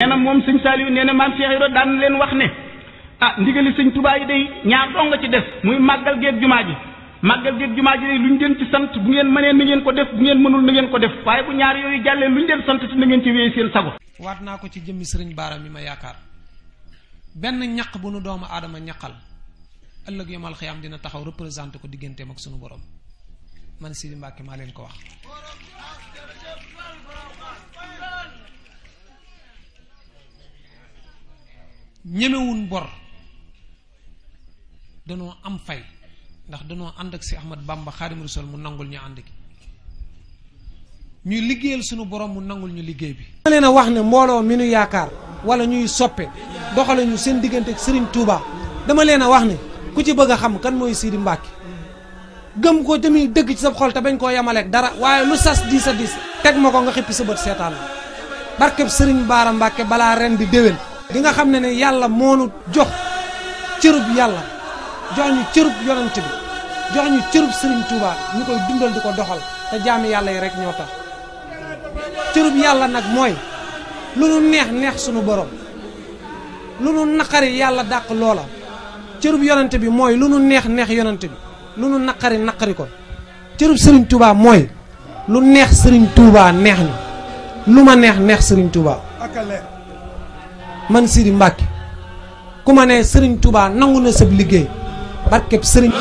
nee na moom sëñ Saliou nee na maam Cheikh Ibra daan leen wax ne ah ndigali sëñ Touba yi day ñaar dong nga ci def muy màggal geeg jumaa ji màggal geeg jumaa ji day lu ñu leen ci sant bu ngeen mënee na ngeen ko def bu ngeen mënul na ngeen ko def waaye bu ñaar yooyu jàllee lu ñu leen sant te na ngeen ci wéy seen sago. waat naa ko ci jëmmi sëriñ Baara mi ma yaakaar benn ñaq bu nu doomu aadama ñaqal ëllëg yomal xiyaam dina taxaw représenté ko digganteem ak sunu borom man Sidi Mbacke maa leen ko wax. ñemewun bor danoo am fay ndax danoo ànd ak si Ahmad Bamba Xaadimu Rasuul mu nangul ñu ànd gi ñuy liggéeyal sunu borom mu nangul ñu liggéey bi. ma leen a wax ne mbooloo mi nu yaakaar wala ñuy soppe doxale ñu seen diggante ak Serigne Touba dama leen a wax ne ku ci bëgg a xam kan mooy Sidi Mbacke gëm ko tamit dëgg ci sa xol te bañ koo yemaleeg dara waaye lu sas diis a diis teg ma ko nga xippi sa bët seetaan la barkeb Serigne Baara Mbacke balaa ren di déwén. di nga xam ne yàlla moonu jox cërub yàlla jox ñu cërub yonent bi jox ñu cërub Serigne Touba ñu koy dundal di ko doxal te jaami yàlla yi rek ñoo tax cërub yàlla nag mooy lu nu neex neex sunu borom lu nu naqari yàlla dàq loola cërub yonent bi mooy lu nu neex neex yonent bi lu nu naqari naqari ko cërub Serigne Touba mooy lu neex Serigne Touba neex ñu lu ma neex neex Serigne Touba. man Sidi Mbacke ku ma ne Serigne Touba nangu na sab liggéey barkeb Serigne